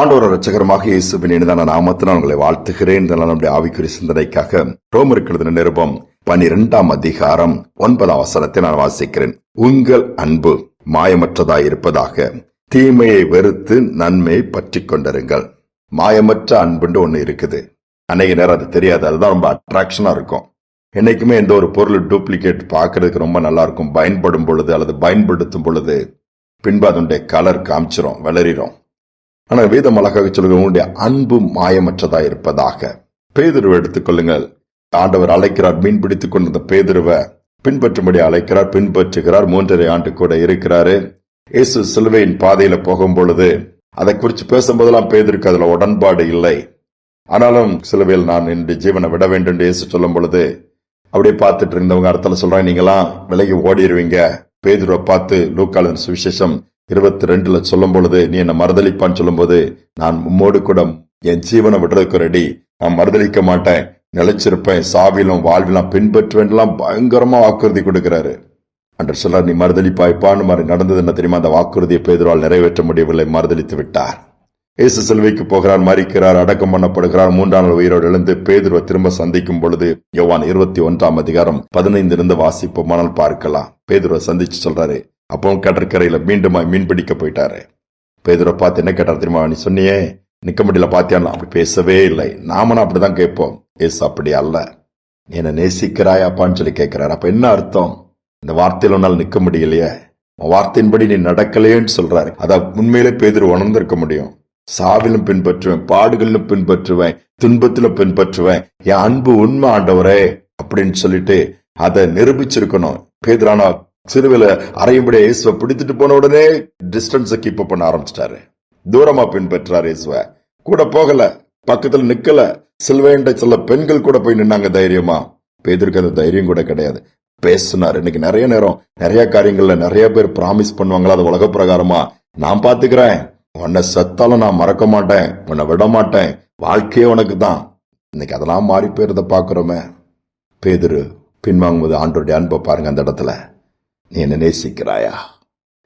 ஆண்டவர் இரட்சகரமாக இயேசுவின் இனிதான நாமத்தினால் உங்களை வாழ்த்துகிறேன். நம்முடைய ஆவிக்குரிய சிந்தனைக்காக ரோமருக்கு எழுதின நிருபம் 12ஆம் அதிகாரம் 9ஆம் வசனத்தை நான் வாசிக்கிறேன். உங்கள் அன்பு மாயமற்றதாய் இருப்பதாக, தீமையை வெறுத்து நன்மையை பற்றி கொண்டிருங்கள். மாயமற்ற அன்புன்னு ஒண்ணு இருக்குது. அன்னைக்கு நேரம் அது தெரியாது, அதுதான் ரொம்ப அட்ராக்ஷனா இருக்கும். என்னைக்குமே எந்த ஒரு பொருள் டூப்ளிகேட் பார்க்கறதுக்கு ரொம்ப நல்லா இருக்கும். பயன்படும் பொழுது அல்லது பயன்படுத்தும் பொழுது பின்பு அதனுடைய கலர் காமிச்சிரும், வளரிடும். ஆனா வேதம் அழகாக சொல்லுங்க, உங்களுடைய அன்பு மாயமற்றதா இருப்பதாக. பேதுருவை எடுத்துக்கொள்ளுங்கள். ஆண்டவர் அழைக்கிறார், மீன் பிடித்துக் கொண்டிருந்த பேதுருவை பின்பற்றும்படி அழைக்கிறார், பின்பற்றுகிறார். 3.5 ஆண்டு கூட இருக்கிறாரு. இயேசு சிலுவையின் பாதையில போகும் பொழுது அதை குறித்து பேசும்போதெல்லாம் பேதுருக்கு அதுல உடன்பாடு இல்லை. ஆனாலும் சிலுவையில் நான் என்னுடைய ஜீவனை விட வேண்டும் என்று இயேசு சொல்லும் பொழுது அப்படியே பார்த்துட்டு இருந்தவங்க அர்த்தம் சொல்றாங்க, நீங்களாம் விலகி ஓடிடுவீங்க. பேதுருவை பார்த்து லூக்காவின் சுவிசேஷம் 22 சொல்லும் பொழுது, நீ என்ன மறுதளிப்பான்னு சொல்லும் போது, நான் உம்மோடு கூட என் ஜீவனை விடுறதுக்கு ரெடி, நான் மறுதளிக்க மாட்டேன், நிலைச்சிருப்பேன், சாவிலும் வாழ்விலும் பின்பற்றுவேன் பயங்கரமா வாக்குறுதி கொடுக்கிறாரு. அன்று சொல்றார், நீ மறுதளிப்பாய்ப்பான்னு மாதிரி நடந்தது என்ன தெரியுமா? அந்த வாக்குறுதியை பேதுருவால் நிறைவேற்ற முடியவில்லை, மறுதளித்து விட்டார். இயேசு சிலுவைக்கு போகிறார், மரிக்கிறார், அடக்கம் பண்ணப்படுகிறார். 3ஆம் நாள் உயிரோடு எழுந்து பேதுருவை திரும்ப சந்திக்கும் பொழுது யோவான் 21ஆம் அதிகாரம் 15 வாசிப்போமானால் பார்க்கலாம். பேதுருவை சந்திச்சு சொல்றாரு, அப்போ கடற்கரையில மீண்டுமாய் மீன் பிடிக்க போயிட்டாரு. பேதுருவை பார்த்து என்ன கேட்டார் தெரியுமா? நீ சொன்னியே நிக்க முடியல பாத்தியானா? அப்படி பேசவே இல்லை. நாமனும் அப்படிதான் கேட்போம். ஏசு அப்படி அல்ல, நீ என்ன நேசிக்கிறாயாப்பான்னு சொல்லி கேட்கிறாரு. அப்ப என்ன அர்த்தம்? இந்த வார்த்தையில ஒன்னால் நிக்க முடியலையே, வார்த்தையின்படி நீ நடக்கலையேன்னு சொல்றாரு. அதான் உண்மையிலே பேதுரு உணர்ந்திருக்க முடியும். சாவிலும் பின்பற்றுவேன், பாடுகளிலும் பின்பற்றுவேன், துன்பத்திலும் பின்பற்றுவேன், என் அன்பு உண்மை ஆண்டவரே அப்படின்னு சொல்லிட்டு அதை நிரூபிச்சிருக்கணும். பேதுரானா சிறுவில அறையும்படி இயேசுவை பிடித்துட்டு போன உடனே டிஸ்டன்ஸை கீப் பண்ண ஆரம்பிச்சிட்டாரு. தூரமா பின்பற்றாரு இயேசுவை. கூட போகல, பக்கத்துல நிக்கல. சிலுவைன்ற சில பெண்கள் கூட போய் நின்னாங்க தைரியமா. பேதுருக்கு அந்த தைரியம் கூட கிடையாது. பேசினார். இன்னைக்கு நிறைய நேரம் நிறைய காரியங்கள்ல நிறைய பேர் பிராமிஸ் பண்ணுவாங்களா, அது உலக பிரகாரமா, நான் பாத்துக்கிறேன், உன்னை செத்தாலும் நான் மறக்க மாட்டேன், உன்னை விட மாட்டேன், வாழ்க்கையே உனக்கு தான். இன்னைக்கு அதெல்லாம் மாறி போயிருந்த பாக்குறோமே. பேதுரு பின்வாங்குவது ஆண்டோடைய அன்பை பாருங்க. அந்த இடத்துல நீ என்ன நேசிக்கிறாயா?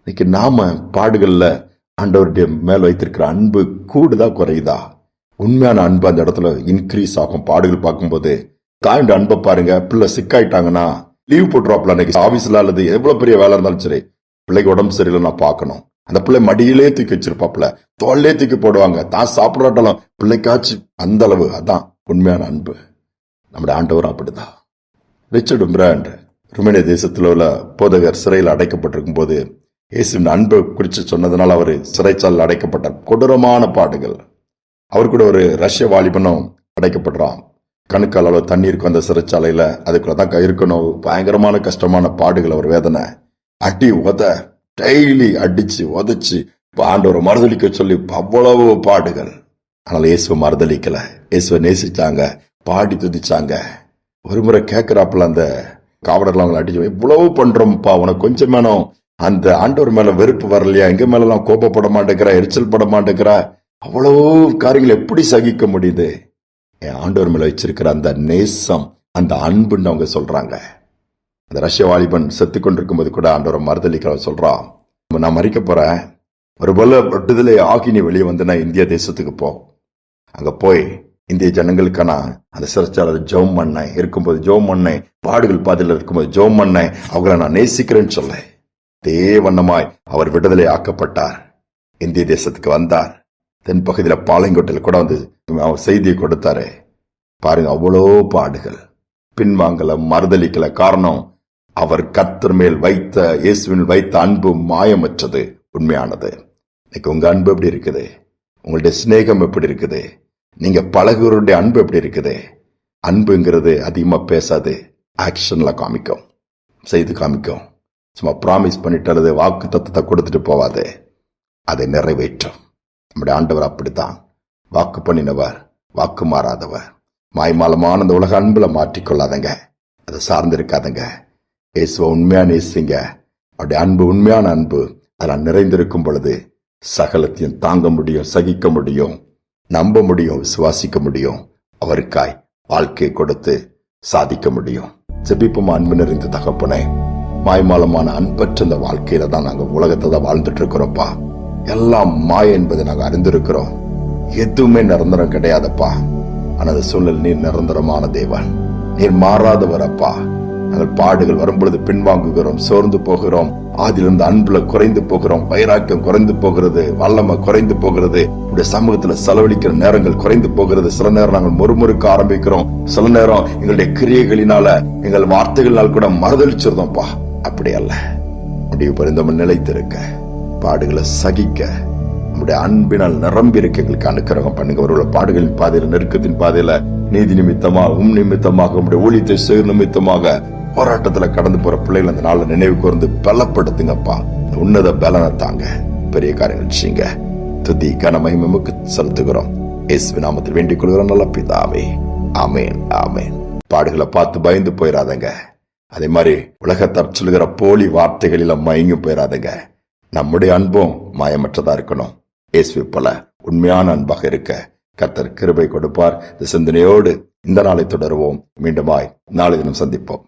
இன்னைக்கு நாம பாடுகள்ல ஆண்டவருடைய மேல் வைத்திருக்கிற அன்பு கூடுதா குறையுதா? உண்மையான அன்பு அந்த இடத்துல இன்க்ரீஸ் ஆகும். பாடுகள் பார்க்கும்போது தாண்ட அன்பை பாருங்க. பிள்ளை சிக்காயிட்டாங்கன்னா லீவ் போட்டுருவாப்ல. அன்னைக்கு ஆபீஸ்ல அல்லது எவ்வளவு பெரிய வேலை இருந்தாலும் சரி, பிள்ளைக்கு உடம்பு சரியில்லை நான் பார்க்கணும். அந்த பிள்ளை மடியிலே தூக்கி வச்சிருப்பாப்ல, தோல்லே தூக்கி போடுவாங்க. தான் சாப்பிடாட்டாலும் பிள்ளைக்காச்சு. அந்த அளவு அதான் உண்மையான அன்பு. நம்முடைய ஆண்டவரும் அப்படிதான். ரிச்சர்ட் பிராண்ட் ருமேனிய தேசத்தில் உள்ள போதகர் சிறையில் அடைக்கப்பட்டிருக்கும் போது இயேசுவின் அன்பை குறித்து சொன்னதுனால அவர் சிறைச்சாலையில் அடைக்கப்பட்டார். கொடூரமான பாடுகள். அவர் கூட ஒரு ரஷ்ய வாலிபனும் அடைக்கப்படுறான். கணுக்கு அளவு தண்ணி இருக்கும் அந்த சிறைச்சாலையில, அதுக்குள்ளதான் இருக்கணும். பயங்கரமான கஷ்டமான பாடுகள். அவர் வேதனை, அடி உத, டெய்லி அடிச்சு உதச்சு ஆண்டவரை மறுதளிக்க சொல்லி அவ்வளவு பாடுகள். ஆனால் இயேசுவை மறுதளிக்கல. இயேசுவை நேசிச்சாங்க, பாடி துதிச்சாங்க. ஒரு முறை கேட்கிறாப்புல அந்த காவலர்கள் அவங்களை அடிச்சு, இவ்வளவு பண்றோம்ப்பா, உனக்கு கொஞ்சம் வேணும், அந்த ஆண்டவர் மேல வெறுப்பு வரலையா? எங்க மேல எல்லாம் கோபப்பட மாட்டேங்கிறா, எரிச்சல் பட மாட்டேங்கிறா, அவ்வளவு காரியங்கள் எப்படி சகிக்க முடியுது? என் ஆண்டவர் மேல வச்சிருக்கிற அந்த நேசம், அந்த அன்புன்னு அவங்க சொல்றாங்க. அந்த ரஷ்ய வாலிபன் செத்து கொண்டிருக்கும் போது கூட ஆண்டவரை மறுதளிக்கிற சொல்றான், நான் மறிக்க போறேன், ஒரு போல விடுதலை ஆகி நீ வெளியே வந்து இந்திய தேசத்துக்கு போ, அங்க போய் இந்திய ஜனங்களுக்கான அந்த சிறைச்சாலை ஜெபம் பண்ணேன், இருக்கும்போது ஜெபம் பண்ணேன், பாடுகள் பாதையில் இருக்கும்போது ஜெபம் பண்ணேன், அவங்களை நான் நேசிக்கிறேன்னு சொல்ல. தேவண்ணமாய் அவர் விடுதலை ஆக்கப்பட்டார். இந்திய தேசத்துக்கு வந்தார். தென் பகுதியில பாளையங்கோட்டையில் கூட வந்து அவர் செய்தியை கொடுத்தாரு. பாருங்க, அவ்வளோ பாடுகள். பின்வாங்கல, மறுதளிக்கல. காரணம், அவர் கர்த்தர் மேல் வைத்த, இயேசுவின் வைத்த அன்பு மாயமற்றது, உண்மையானது. இன்னைக்கு உங்க அன்பு எப்படி இருக்குது? உங்களுடைய சிநேகம் எப்படி இருக்குது? நீங்க பழகுவருடைய அன்பு எப்படி இருக்குது? அன்புங்கிறது அதிகமா பேசாது, ஆக்ஷன்ல காமிக்கும், செய்து காமிக்கும். சும்மா ப்ராமிஸ் பண்ணிட்டு வாக்கு தத்துவத்தை கொடுத்துட்டு போவாது, அதை நிறைவேற்றும். நம்முடைய ஆண்டவர் அப்படித்தான். வாக்கு பண்ணினவர், வாக்கு மாறாதவர். மாய்மாலமான அந்த உலக அன்புல மாற்றிக்கொள்ளாதங்க, அதை சார்ந்து இருக்காதங்க. இயேசுவை உண்மையா நேசிங்க. அவருடைய அன்பு உண்மையான அன்பு. அதெல்லாம் நிறைந்திருக்கும் பொழுது சகலத்தையும் தாங்க முடியும், சகிக்க முடியும், நம்ப முடியும், விசுவாசிக்க முடியும். அவருக்காய் வாழ்க்கை கொடுத்து சாதிக்க முடியும். ஜெபிப்போம். அன்பு நிறைந்த தகப்பனே, மாய்மாலமான அன்பற்ற இந்த வாழ்க்கையில தான் நாங்க உலகத்தை தான் வாழ்ந்துட்டு இருக்கிறோம்ப்பா. எல்லாம் மாய என்பதை நாங்க அறிந்திருக்கிறோம். எதுவுமே நிரந்தரம் கிடையாதப்பா. ஆனா அந்த சூழல் நீர் நிரந்தரமான தேவன், நீர் மாறாதவர் அப்பா. நாங்கள் பாடுகள் வரும்பொழுது பின்வாங்குகிறோம், சோர்ந்து போகிறோம், ஆதிலிருந்து அன்புல குறைந்து போகிறோம், வைராக்கியம் குறைந்து போகிறது, வல்லமை குறைந்து போகிறது, உடைய சமூகத்துல செலவழிக்கிற நேரங்கள் குறைந்து போகிறது. சில நேரம் நாங்கள் முறுமுறுக்க ஆரம்பிக்கிறோம், சில நேரம் எங்களுடைய கிரியைகளினால எங்கள் வார்த்தைகளால் கூட மறுதளிச்சிருந்தோம்ப்பா. அப்படி அல்ல, முடிவு பரிந்தம் நிலைத்திருக்க, பாடுகளை சகிக்க, நம்முடைய அன்பினால் நிரம்பி இருக்க எங்களுக்கு அனுக்கிரகம் பண்ணுங்க. அவர்களோட பாடுகளின் பாதையில, நெருக்கத்தின் பாதையில, நீதி நிமித்தமாக, நிமித்தமாக, உங்களுடைய ஊழியத்தை செய்ய நிமித்தமாக போராட்டத்துல கடந்து போற பிள்ளைகள் அந்த நாளை நினைவு கூர்ந்து பலப்படுத்துங்கப்பா. உன்னத பலனை தாங்க, பெரிய காரியங்கள் செய்யுங்க. துதி கன மகிமைக்கு செலுத்துகிறோம். இயேசுவின் நாமத்தில் வேண்டிக் கொள்கிறோம் நல்ல பிதாவே, ஆமேன், ஆமேன். பாடுகளை பார்த்து பயந்து போயிடாதங்க. அதே மாதிரி உலகத்தார் சொல்லுகிற போலி வார்த்தைகளில மயங்கி போயிடாதங்க. நம்முடைய அன்பும் மாயமற்றதா இருக்கணும். இயேசுவை போல உண்மையான அன்பாக இருக்க கர்த்தர் கிருபை கொடுப்பார். இந்த சிந்தனையோடு இந்த நாளை தொடருவோம். மீண்டுமாய் நாளை தினம் சந்திப்போம்.